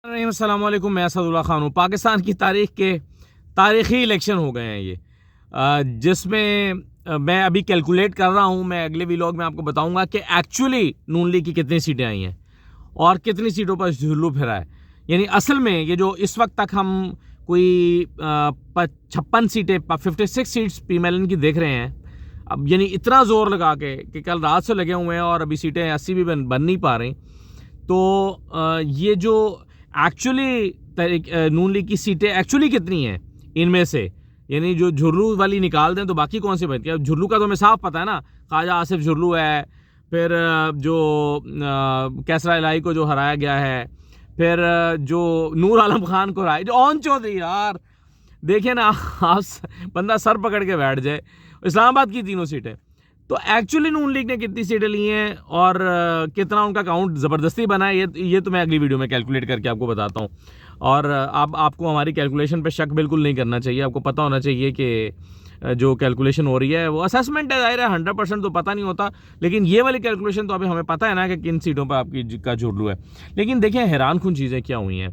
अस्सलाम वालेकुम, मैं असदुल्ला खान हूँ। पाकिस्तान की तारीख के तारीख़ी इलेक्शन हो गए हैं ये, जिसमें मैं अभी कैलकुलेट कर रहा हूँ। मैं अगले व्लॉग में आपको बताऊँगा कि एक्चुअली नून लीग की कितनी सीटें आई हैं और कितनी सीटों पर झुल्लू फिरा है। यानी असल में ये जो इस वक्त तक हम कोई 56 सीटें 56 सीट्स पीएमएलएन की देख रहे हैं, अब यानी इतना ज़ोर लगा के कि कल रात से लगे हुए हैं और अभी सीटें 80 भी बन नहीं पा रही। तो ये जो एक्चुअली नून लीग की सीटें एक्चुअली कितनी हैं इनमें से, यानी जो झुर्रू वाली निकाल दें तो बाकी कौन सी बचती है। झुर्रू का तो हमें साफ पता है ना, ख्वाजा आसिफ झुर्रू है, फिर जो कैसरा इलाही को जो हराया गया है, फिर जो नूर आलम खान को हराया, जो ओन चौधरी, यार देखिए ना आप, बंदा सर पकड़ के बैठ जाए। इस्लामाबाद की तीनों सीटें, तो एक्चुअली नून लीग ने कितनी सीटें ली हैं और कितना उनका काउंट ज़बरदस्ती बना है, ये तो मैं अगली वीडियो में कैलकुलेट करके आपको बताता हूँ। और आपको हमारी कैलकुलेशन पे शक बिल्कुल नहीं करना चाहिए। आपको पता होना चाहिए कि जो कैलकुलेशन हो रही है वो असेसमेंट है, ज़ाहिर है 100% तो पता नहीं होता, लेकिन ये वाली कैलकुलेशन तो अभी हमें पता है ना कि किन सीटों पर आपकी का झुर्रू है। लेकिन देखिए हैरानकुन चीज़ें क्या हुई हैं।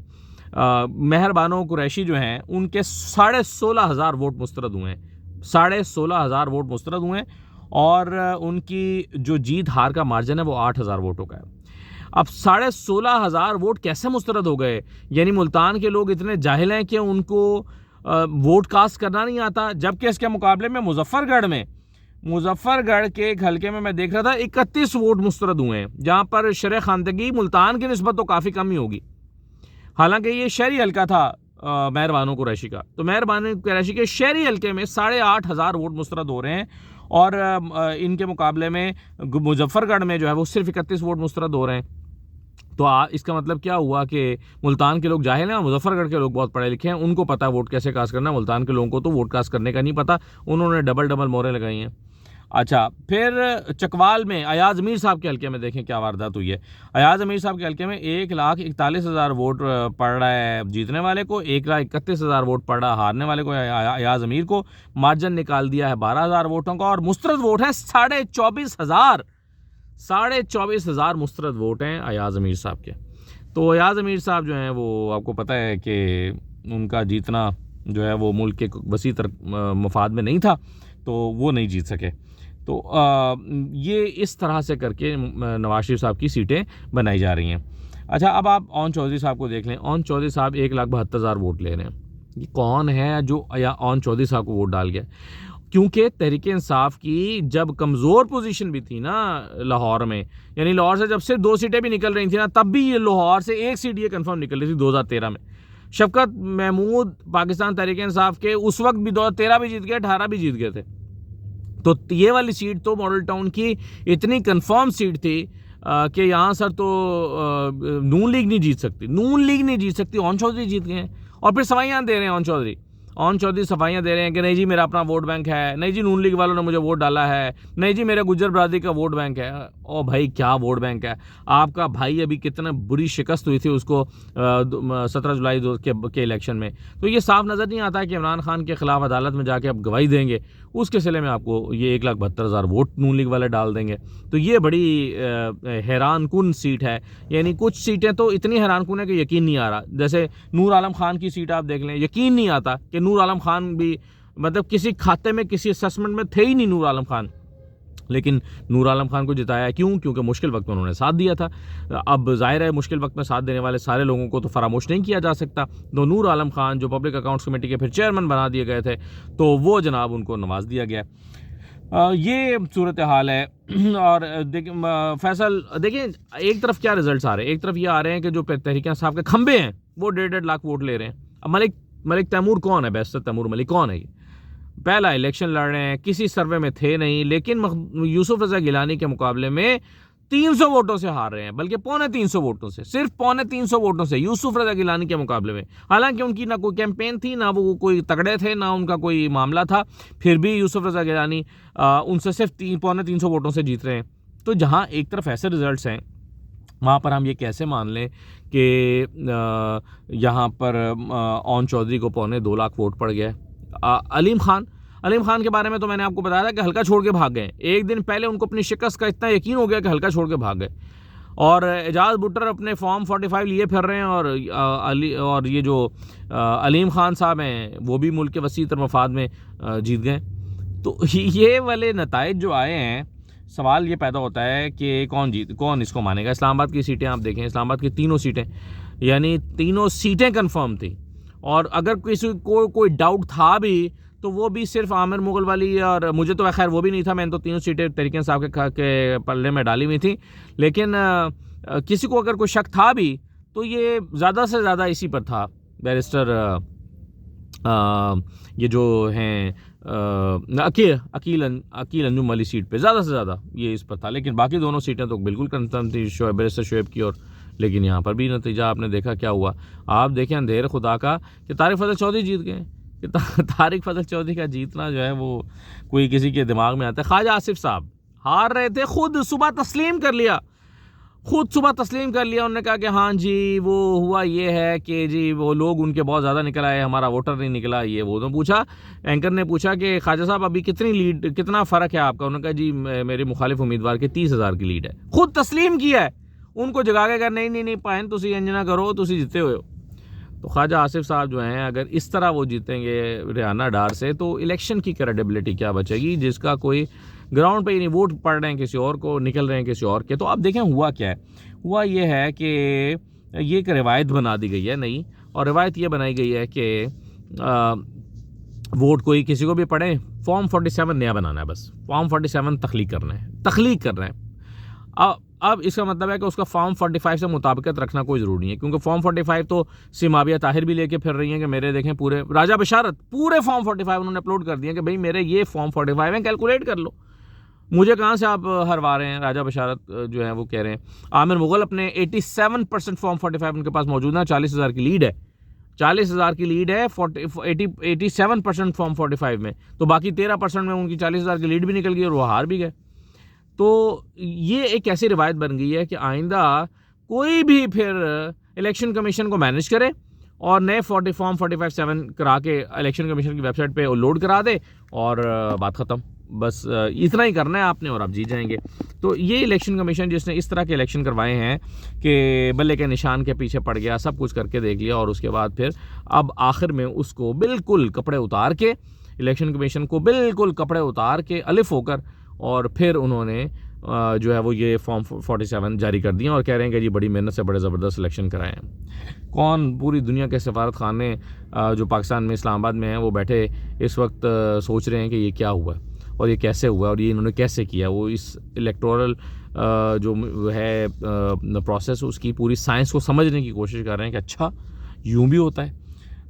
मेहरबानो कुरैशी जो हैं उनके 16,500 वोट मुस्तरद हुए हैं, 16,500 वोट मुस्तरद हुए हैं और उनकी जो जीत हार का मार्जिन है वो 8,000 वोटों का है। अब 16,500 वोट कैसे मुस्तरद हो गए? यानी मुल्तान के लोग इतने जाहिल हैं कि उनको वोट कास्ट करना नहीं आता, जबकि इसके मुकाबले में मुजफ्फरगढ़ के एक हल्के में मैं देख रहा था 31 वोट मुस्तरद हुए हैं, जहाँ पर शरह खानदगी मुल्तान की निस्बत तो काफ़ी कम ही होगी। हालांकि ये शहरी हल्का था मेहरबानो कुरैशी का, तो मेहरबानो कुरैशी के शहरी हल्के में 8,500 वोट मुस्तरद हो रहे हैं और इनके मुकाबले में मुजफ्फरगढ़ में जो है वो सिर्फ 31 वोट मुस्तरद हो रहे हैं। तो इसका मतलब क्या हुआ कि मुल्तान के लोग जाहिल हैं और मुजफ्फरगढ़ के लोग बहुत पढ़े लिखे हैं, उनको पता है वोट कैसे कास्ट करना है। मुल्तान के लोगों को तो वोट कास्ट करने का नहीं पता, उन्होंने डबल मोहरें लगाई हैं। अच्छा, फिर चकवाल में अयाज अमीर साहब के हल्के में देखें क्या वारदात हुई है। अयाज अमीर साहब के हल्के में 1,41,000 वोट पड़ रहा है जीतने वाले को, 1,31,000 वोट पड़ रहा है हारने वाले को, अयाज अमीर को। मार्जिन निकाल दिया है 12,000 वोटों का और मुस्तरद वोट है 24,500 मुस्तरद वोट हैं अयाज अमीर साहब के। तो अयाज अमीर साहब जो हैं वो आपको पता है कि उनका जीतना जो है वो मुल्क के वसी मफाद में नहीं था, तो वो नहीं जीत सके। तो ये इस तरह से करके नवाज शरीफ साहब की सीटें बनाई जा रही हैं। अच्छा, अब आप ओन चौधरी साहब को देख लें। ओन चौधरी साहब 1,72,000 वोट ले रहे हैं। ये कौन है जो ओन चौधरी साहब को वोट डाल गया? क्योंकि तहरीक इंसाफ की जब कमज़ोर पोजीशन भी थी ना लाहौर में, यानी लाहौर से जब सिर्फ 2 सीटें भी निकल रही थी ना, तब भी ये लाहौर से 1 सीट ये कन्फर्म निकल रही थी 2013 में। शफकत महमूद पाकिस्तान तहरीक इंसाफ के उस वक्त भी 2013 भी जीत गए, 18 भी जीत गए थे। तो ये वाली सीट तो मॉडल टाउन की इतनी कंफर्म सीट थी कि यहाँ सर तो नून लीग नहीं जीत सकती। ओन चौधरी जीत गए हैं और फिर सफाइयाँ दे रहे हैं। ओन चौधरी सफाइयाँ दे रहे हैं कि नहीं जी मेरा अपना वोट बैंक है, नहीं जी नून लीग वालों ने मुझे वोट डाला है, नहीं जी मेरे गुज्जर बरादरी का वोट बैंक है। ओ भाई, क्या वोट बैंक है आपका? भाई अभी कितने बुरी शिकस्त हुई थी उसको 17 जुलाई के इलेक्शन में। तो ये साफ नज़र नहीं आता है कि इमरान खान के खिलाफ अदालत में जाके आप गवाही देंगे, उसके सिले में आपको ये 1,72,000 वोट नून लीग वाले डाल देंगे। तो ये बड़ी हैरानकुन सीट है। यानी कुछ सीटें तो इतनी हैरानकुन है कि यकीन नहीं आ रहा। जैसे नूर आलम खान की सीट आप देख लें, यकीन नहीं आता कि नूर आलम खान भी मतलब किसी खाते में किसी असेसमेंट में थे ही नहीं नूर आलम खान, लेकिन नूर आलम खान को जिताया क्यों? क्योंकि मुश्किल वक्त में उन्होंने साथ दिया था। अब जाहिर है मुश्किल वक्त में साथ देने वाले सारे लोगों को तो फरामोश नहीं किया जा सकता। तो नूर आलम खान जो पब्लिक अकाउंट्स कमेटी के फिर चेयरमैन बना दिए गए थे, तो वो जनाब उनको नवाज दिया गया। ये सूरत हाल है। और फैसल देखिए, एक तरफ क्या रिजल्ट्स आ रहे हैं, एक तरफ ये आ रहे हैं कि जो तहरीक इंसाफ के खंबे हैं वो 1.5 लाख वोट ले रहे हैं। अब मलिक तैमूर कौन है? बेहतर तैमूर मलिक कौन है? ये पहला इलेक्शन लड़ रहे हैं, किसी सर्वे में थे नहीं, लेकिन यूसुफ रजा गिलानी के मुकाबले में 300 वोटों से हार रहे हैं, बल्कि 325 वोटों से, सिर्फ 325 वोटों से यूसुफ रजा गिलानी के मुकाबले में। हालांकि उनकी ना कोई कैंपेन थी, ना वो कोई तगड़े थे, ना उनका कोई मामला था, फिर भी यूसुफ रजा गिलानी उनसे सिर्फ 325 वोटों से जीत रहे हैं। तो जहाँ एक तरफ ऐसे रिजल्ट्स हैं, वहाँ पर हम ये कैसे मान लें कि यहाँ पर ओन चौधरी को 2.25 लाख वोट पड़ गया है। अलीम खान के बारे में तो मैंने आपको बताया था कि हल्का छोड़ के भाग गए। एक दिन पहले उनको अपनी शिकस्त का इतना यकीन हो गया कि हल्का छोड़ के भाग गए। और एजाज भुट्टर अपने फॉर्म 45 लिए फिर रहे हैं, और ये जो अलीम खान साहब हैं वो भी मुल्क के वसी तर मफाद में जीत गए। तो ये वाले नताइज जो आए हैं, सवाल ये पैदा होता है कि कौन इसको मानेगा। इस्लामाबाद की सीटें आप देखें, इस्लामाबाद की तीनों सीटें, यानी तीनों सीटें कंफर्म थी, और अगर किसी को कोई डाउट था भी तो वो भी सिर्फ आमिर मुगल वाली, और मुझे तो खैर वो भी नहीं था, मैंने तो तीनों सीटें तरीके साहब के पल्ले में डाली हुई थी। लेकिन किसी को अगर कोई शक था भी तो ये ज़्यादा से ज़्यादा इसी पर था, बैरिस्टर ये जो हैं अकील अंजुम वाली सीट पे ज़्यादा से ज़्यादा ये इस पर था। लेकिन बाकी दोनों सीटें तो बिल्कुल कंफर्म थी बैरिस्टर शोएब की। और लेकिन यहाँ पर भी नतीजा आपने देखा क्या हुआ। आप देखें अंधेर खुदा का कि तारिक फजल चौधरी जीत गए। कि तारिक फजल चौधरी का जीतना जो है वो कोई किसी के दिमाग में आता है। ख्वाजा आसिफ साहब हार रहे थे, खुद सुबह तस्लीम कर लिया, उन्होंने कहा कि हाँ जी वो हुआ ये है कि जी वो लोग उनके बहुत ज़्यादा निकल आए, हमारा वोटर नहीं निकला, ये वो। तो पूछा, एंकर ने पूछा कि ख्वाजा साहब अभी कितना फ़र्क है आपका। उन्होंने कहा जी मेरे मुखालिफ उम्मीदवार के 30,000 की लीड है। खुद तस्लीम किया है, उनको जगा के कहा नहीं पाइन तुसी इंजना करो, तुसी जीते हुए हो। तो ख्वाजा आसिफ साहब जो हैं अगर इस तरह वो जीतेंगे रियाना डार से तो इलेक्शन की क्रेडिबिलिटी क्या बचेगी, जिसका कोई ग्राउंड पे ही नहीं, वोट पड़ रहे हैं किसी और को, निकल रहे हैं किसी और के। तो अब देखें हुआ क्या है। हुआ ये है कि ये एक रिवायत बना दी गई है नई, और रिवायत ये बनाई गई है कि वोट कोई किसी को भी पड़े, फॉर्म 47 नया बनाना है, बस फॉर्म 47 तख्लीक करना है। अब इसका मतलब है कि उसका फॉर्म 45 से मुताबिकत रखना कोई ज़रूरी नहीं है, क्योंकि फॉर्म 45 तो सिमाबिया ताहिर भी लेके फिर रही हैं कि मेरे देखें पूरे राजा बशारत पूरे फॉर्म 45 उन्होंने अपलोड कर दिए कि भाई मेरे ये फॉर्म 45 हैं, कैलकुलेट कर लो, मुझे कहाँ से आप हरवा रहे हैं। राजा बशारत जो है वो कह रहे हैं। आमिर मुगल अपने 87% फॉर्म 45 उनके पास मौजूद है, 40,000 की लीड है, 40,000 की लीड है 87% फॉर्म 45 में। तो बाकी 13% में उनकी 40,000 की लीड भी निकल गई और वो हार भी गए। तो ये एक ऐसी रिवायत बन गई है कि आइंदा कोई भी फिर इलेक्शन कमीशन को मैनेज करे और नए फॉर्म 45-7 करा के इलेक्शन कमीशन की वेबसाइट पे लोड करा दे और बात ख़त्म। बस इतना ही करना है आपने और आप जीत जाएंगे। तो ये इलेक्शन कमीशन जिसने इस तरह के इलेक्शन करवाए हैं कि बल्ले के निशान के पीछे पड़ गया, सब कुछ करके देख लिया, और उसके बाद फिर अब आखिर में उसको बिल्कुल कपड़े उतार के, इलेक्शन कमीशन को बिल्कुल कपड़े उतार के अलिफ होकर, और फिर उन्होंने जो है वो ये फॉर्म 47 जारी कर दिया और कह रहे हैं कि जी बड़ी मेहनत से बड़े ज़बरदस्त इलेक्शन कराए हैं। कौन पूरी दुनिया के सफारत खाने जो पाकिस्तान में इस्लामाबाद में हैं वो बैठे इस वक्त सोच रहे हैं कि ये क्या हुआ और ये कैसे हुआ और ये इन्होंने कैसे किया। वो इस इलेक्टोरल जो है प्रोसेस उसकी पूरी साइंस को समझने की कोशिश कर रहे हैं कि अच्छा यूँ भी होता है।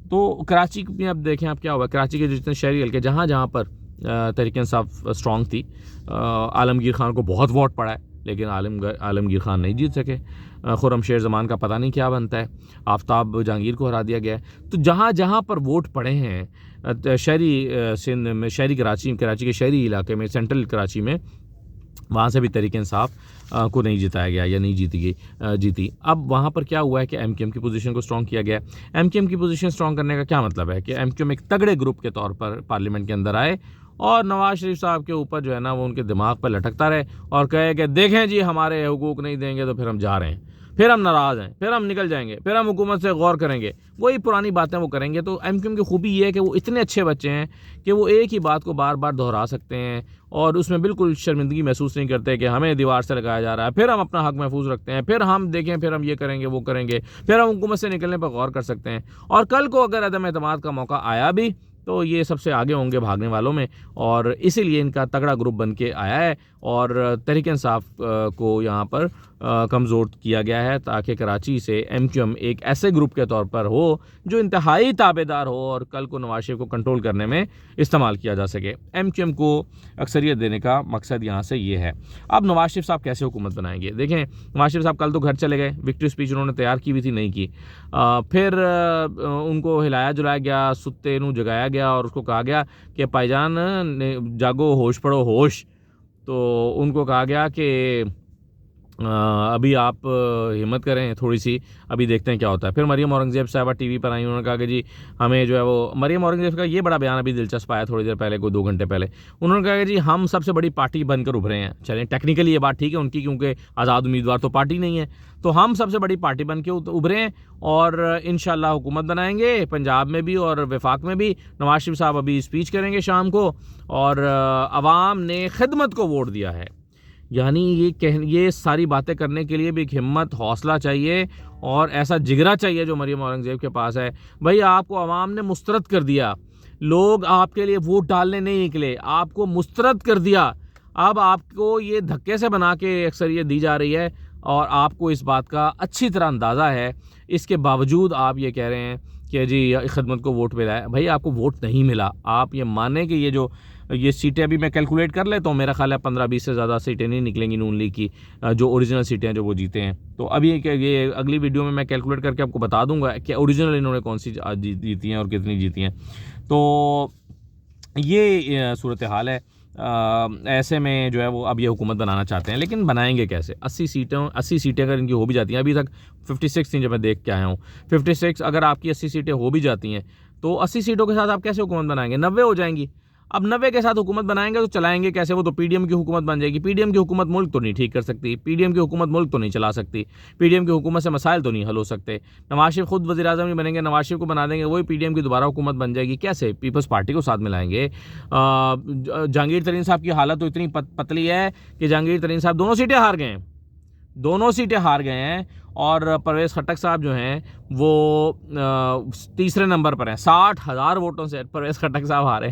तो कराची में अब देखें आप क्या हुआ। कराची के जितने शहरी हल्के जहाँ पर तहरीक इंसाफ स्ट्रॉन्ग थी, आलमगीर खान को बहुत वोट पड़ा है, लेकिन आलमगीर खान नहीं जीत सके। खुर्रम शेर ज़मान का पता नहीं क्या बनता है, आफ्ताब जहांगीर को हरा दिया गया है। तो जहाँ पर वोट पड़े हैं शहरी सिंध में, शहरी कराची के शहरी इलाके में, सेंट्रल कराची में, वहाँ से भी तहरीक इंसाफ को नहीं जिताया गया या नहीं जीती। अब वहाँ पर क्या हुआ है कि एमक्यूएम की पोजीशन को स्ट्रॉन्ग किया गया। एमक्यूएम की पोजीशन स्ट्रॉन्ग करने का क्या मतलब है कि एमक्यूएम एक तगड़े ग्रुप के तौर पर पार्लियामेंट के अंदर आए और नवाज शरीफ साहब के ऊपर जो है ना वो उनके दिमाग पर लटकता रहे और कहे कि देखें जी हमारे हुकूक नहीं देंगे तो फिर हम जा रहे हैं, फिर हम नाराज़ हैं, फिर हम निकल जाएंगे, फिर हम हुकूमत से गौर करेंगे, वही पुरानी बातें वो करेंगे। तो एमक्यूएम की खूबी ये है कि वो इतने अच्छे बच्चे हैं कि वो एक ही बात को बार बार दोहरा सकते हैं और उसमें बिल्कुल शर्मिंदगी महसूस नहीं करते कि हमें दीवार से लगाया जा रहा है, फिर हम अपना हक महफूज रखते हैं, फिर हम देखें, फिर हम ये करेंगे वो करेंगे, फिर हम हुकूमत से निकलने पर गौर कर सकते हैं। और कल को अगर अदम एतमाद का मौका आया भी तो ये सबसे आगे होंगे भागने वालों में, और इसीलिए इनका तगड़ा ग्रुप बन के आया है और तहरीक इंसाफ को यहाँ पर कमज़ोर किया गया है ताकि कराची से एमक्यूएम एक ऐसे ग्रुप के तौर पर हो जो इंतहाई ताबेदार हो और कल को नवाज शरीफ को कंट्रोल करने में इस्तेमाल किया जा सके। एमक्यूएम को अक्सरियत देने का मकसद यहाँ से ये है। अब नवाज शरीफ साहब कैसे हुकूमत बनाएंगे। देखें, नवाज शरीफ साहब कल तो घर चले गए, विक्ट्री स्पीच उन्होंने तैयार की हुई थी, नहीं की। फिर उनको हिलाया जुलाया गया, सुत्ते नू जगाया गया और उसको कहा गया कि भाईजान जागो, होश पड़ो होश। तो उनको कहा गया कि अभी आप हिम्मत करें थोड़ी सी, अभी देखते हैं क्या होता है। फिर मरियम औरंगज़ेब साहबा टीवी पर आई, उन्होंने कहा कि जी हमें जो है वो, मरियम औरंगज़ेब का ये बड़ा बयान अभी दिलचस्प आया थोड़ी देर पहले, कोई 2 घंटे पहले। उन्होंने कहा कि जी हम सबसे बड़ी पार्टी बनकर उभरे हैं। चलें, टेक्निकली ये बात ठीक है उनकी, क्योंकि आज़ाद उम्मीदवार तो पार्टी नहीं है, तो हम सबसे बड़ी पार्टी बन के उभरे हैं और इंशाल्लाह हुकूमत बनाएंगे पंजाब में भी और वफाक में भी। नवाज शरीफ साहब अभी स्पीच करेंगे शाम को, और अवाम ने खिदमत को वोट दिया है। यानी ये सारी बातें करने के लिए भी एक हिम्मत, हौसला चाहिए और ऐसा जिगरा चाहिए जो मरियम औरंगज़ेब के पास है। भाई आपको आवाम ने मुस्तरद कर दिया, लोग आपके लिए वोट डालने नहीं निकले, आपको मुस्तरद कर दिया। अब आपको ये धक्के से बना के अक्सरियत दी जा रही है और आपको इस बात का अच्छी तरह अंदाज़ा है। इसके बावजूद आप ये कह रहे हैं कि जी खिदमत को वोट मिला है। भाई आपको वोट नहीं मिला, आप ये माने कि ये सीटें अभी मैं कैलकुलेट कर लेता हूँ, मेरा ख्याल है 15-20 से ज़्यादा सीटें नहीं निकलेंगी नून लीग की, जो ओरिजिनल सीटें हैं जो वो जीते हैं। तो अभी ये अगली वीडियो में मैं कैलकुलेट करके आपको बता दूंगा कि ओरिजिनल इन्होंने कौन सी जीती हैं और कितनी जीती हैं। तो ये सूरत हाल है। ऐसे में जो है वो अब ये हुकूमत बनाना चाहते हैं, लेकिन बनाएंगे कैसे? 80 सीटें अगर इनकी हो भी जाती हैं, अभी तक 56 थी जब मैं देख के आया हूँ, 56 अगर आपकी 80 सीटें हो भी जाती हैं तो 80 सीटों के साथ आप कैसे हुकूमत बनाएंगे? 90 हो जाएंगी। अब 90 के साथ हुकूमत बनाएंगे तो चलाएंगे कैसे? वो तो पीडीएम की हुकूमत बन जाएगी। पीडीएम की हुकूमत मुल्क तो नहीं ठीक कर सकती, पीडीएम की हुकूमत मुल्क तो नहीं चला सकती, पीडीएम की हुकूमत से मसाइल तो नहीं हल हो सकते। नवाज शरीफ खुद वज़ीर आज़म नहीं बनेंगे, नवाज शरीफ को बना देंगे, वही पीडीएम की दोबारा हुकूमत बन जाएगी। कैसे? पीपल्स पार्टी को साथ मिलाएंगे। जहांगीर तरीन साहब की हालत तो इतनी पतली है कि जहांगीर तरीन साहब दोनों सीटें हार गए हैं और परवेज़ खट्टक साहब जो हैं वो तीसरे नंबर पर हैं। 60,000 वोटों से परवेज़ खट्टक साहब हारे।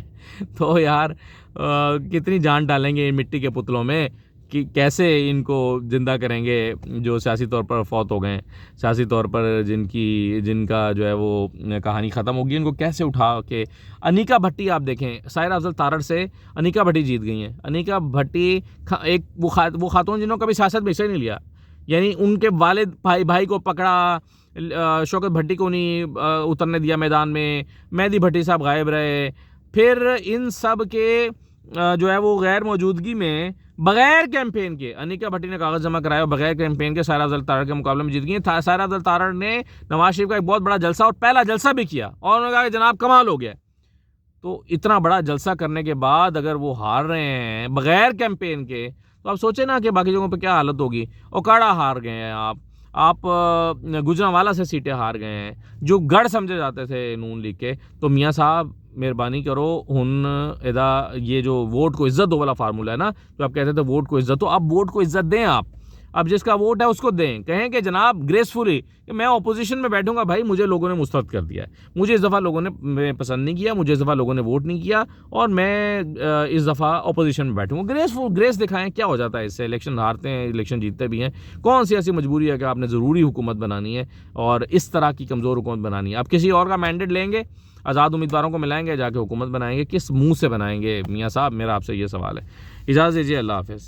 तो यार कितनी जान डालेंगे इन मिट्टी के पुतलों में कि कैसे इनको ज़िंदा करेंगे जो सियासी तौर पर फौत हो गए हैं, सियासी तौर पर जिनका जो है वो कहानी ख़त्म होगी, इनको कैसे उठा के। अनिका भट्टी आप देखें, साहिरा अफजल तारड़ से अनिका भट्टी जीत गई हैं। अनिका भट्टी एक वो खातून जिन्होंने कभी सियासत में हिस्सा नहीं लिया, यानी उनके वालिद भाई को पकड़ा, शौकत भट्टी को नहीं उतरने दिया मैदान में, मेहदी भट्टी साहब गायब रहे। फिर इन सब के जो है वो गैर मौजूदगी में बगैर कैंपेन के अनिका भट्टी ने कागज़ जमा कराया और बगैर कैंपेन के साहिरा अफजल तारड़ के मुकाबले में जीत गई। साहिरा अफजल तारड़ ने नवाज शरीफ का एक बहुत बड़ा जलसा और पहला जलसा भी किया और उन्होंने कहा कि जनाब कमाल हो गया। तो इतना बड़ा जलसा करने के बाद अगर वो हार रहे हैं बगैर कैंपेन के, तो आप सोचें ना कि बाकी जगहों पे क्या हालत होगी। ओकाड़ा हार गए हैं आप गुजरांवाला से सीटें हार गए हैं जो गढ़ समझे जाते थे नून लीग के। तो मियाँ साहब मेहरबानी करो, हुन एदा ये जो वोट को इज्जत दो वाला फार्मूला है ना, जो आप कहते थे वोट को इज्जत, तो अब वोट को इज्जत दें। आप अब जिसका वोट है उसको दें, कहें कि जनाब ग्रेसफुली कि मैं अपोजिशन में बैठूंगा, भाई मुझे लोगों ने मुस्तरद कर दिया है, मुझे इस दफ़ा लोगों ने पसंद नहीं किया, मुझे इस दफ़ा लोगों ने वोट नहीं किया और मैं इस दफ़ा अपोजिशन में बैठूंगा। ग्रेस दिखाएं, क्या हो जाता है इससे? इलेक्शन हारते हैं, इलेक्शन जीतते भी हैं, कौन सी ऐसी मजबूरी है कि आपने ज़रूरी हुकूमत बनानी है और इस तरह की कमज़ोर हुकूमत बनानी है? आप किसी और का मैंडेट लेंगे, आज़ाद उम्मीदवारों को मिलाएंगे, जाके हुकूमत बनाएंगे, किस मुँह से बनाएंगे? मियाँ साहब मेरा आपसे ये सवाल है। इजाज़त दीजिए, अल्लाह हाफ़िज़।